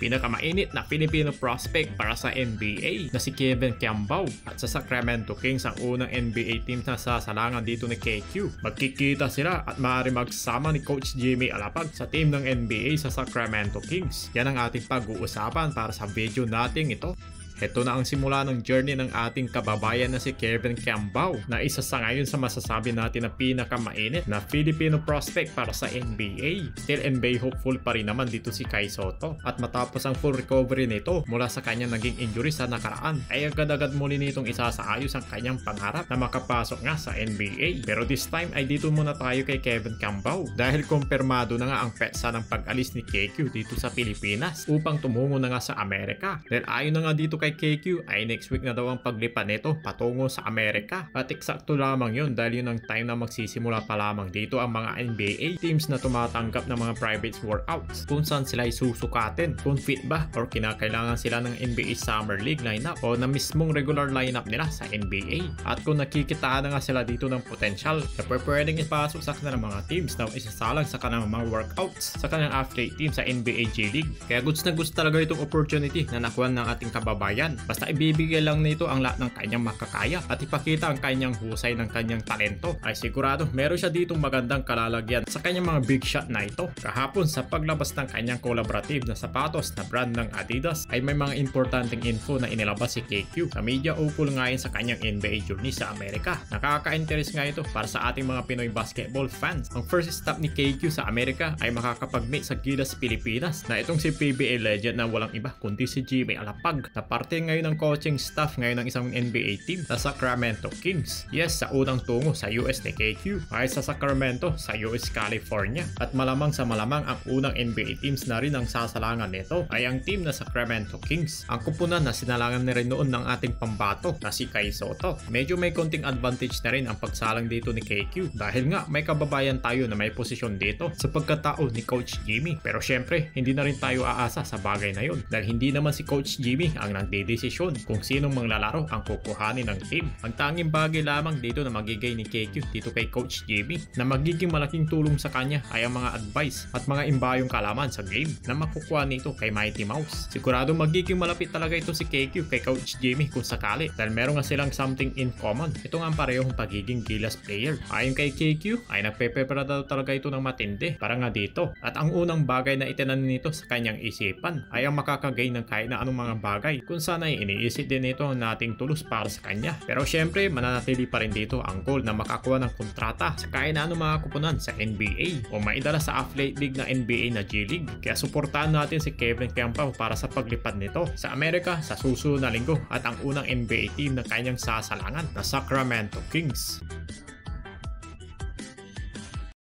pinakamainit na Filipino prospect para sa NBA na si Kevin Kiambao at sa Sacramento Kings ang unang NBA team na sasalangan dito ni KQ. Magkikita sila at maaari magsama ni Coach Jimmy Alapag sa team ng NBA sa Sacramento Kings. Yan ang ating pag-uusapan para sa video natin ito. Ito na ang simula ng journey ng ating kababayan na si Kevin Kiambao na isa sa ngayon sa masasabi natin na pinakamainit na Filipino prospect para sa NBA. Still NBA hopeful pa rin naman dito si Kai Sotto at matapos ang full recovery nito mula sa kanyang naging injury sa nakaraan ay agad-agad muli nitong isasaayos ang kanyang pangarap na makapasok nga sa NBA. Pero this time ay dito muna tayo kay Kevin Kiambao dahil kumpirmado na nga ang petsa ng pag-alis ni KQ dito sa Pilipinas upang tumungo na nga sa Amerika. Dahil ayon na nga dito kay KQ ay next week na daw ang paglipat nito patungo sa Amerika at eksakto lamang yun dahil yun ang time na magsisimula pa lamang dito ang mga NBA teams na tumatanggap ng mga private workouts kung saan sila ay susukatin kung fit ba or kinakailangan sila ng NBA Summer League lineup o na mismong regular lineup nila sa NBA at kung nakikitaan na nga sila dito ng potential na pwedeng ipasok sa kanilang mga teams na isasalang sa kanilang mga workouts sa kanilang athlete team sa NBA G League. Kaya goods na goods talaga itong opportunity na nakuha ng ating kababayan. Basta ibibigay lang nito ang lahat ng kanyang makakaya at ipakita ang kanyang husay ng kanyang talento ay sigurado meron siya ditong magandang kalalagyan sa kanyang mga big shot na ito. Kahapon sa paglabas ng kanyang collaborative na sapatos na brand ng Adidas ay may mga importanteng info na inilabas si KQ sa media ukol ngayon sa kanyang NBA journey sa Amerika. Nakaka-interest nga ito para sa ating mga Pinoy basketball fans. Ang first stop ni KQ sa Amerika ay makakapag-meet sa Gilas, Pilipinas na itong si PBA legend na walang iba kundi si Jimmy Alapag na parte ngayon ng coaching staff ngayon ng isang NBA team sa Sacramento Kings. Yes, sa unang tungo sa US ni KQ ay sa Sacramento sa US California at malamang sa malamang ang unang NBA teams na rin ang sasalangan nito ay ang team na Sacramento Kings. Ang kupunan na sinalangan na rin noon ng ating pambato na si Kai Sotto. Medyo may konting advantage na rin ang pagsalang dito ni KQ dahil nga may kababayan tayo na may posisyon dito sa pagkatao ni Coach Jimmy. Pero syempre hindi na rin tayo aasa sa bagay na yun dahil hindi naman si Coach Jimmy ang desisyon kung sinong manglalaro ang kukuhanin ng team. Ang tanging bagay lamang dito na magigay ni KQ dito kay Coach Jimmy na magiging malaking tulong sa kanya ay ang mga advice at mga imbayong kalaman sa game na makukuha nito kay Mighty Mouse. Sigurado magiging malapit talaga ito si KQ kay Coach Jimmy kung sakali dahil meron nga silang something in common. Ito nga ang parehong pagiging Gilas player. Ayon kay KQ ay nagpe-prepara daw talaga ito ng matindi para nga dito at ang unang bagay na itinanim nito sa kanyang isipan ay ang makakagain ng kahit na anong mga bagay kung saan ay iniisip din ito nating tulos para sa kanya. Pero syempre mananatili pa rin dito ang goal na makakuha ng kontrata sa kahit na anong mga kupunan sa NBA o maidala sa Athlete League na NBA na G League. Kaya suportahan natin si Kevin Kiambao para sa paglipad nito sa Amerika sa susunod na linggo at ang unang NBA team na kanyang sasalangan na Sacramento Kings.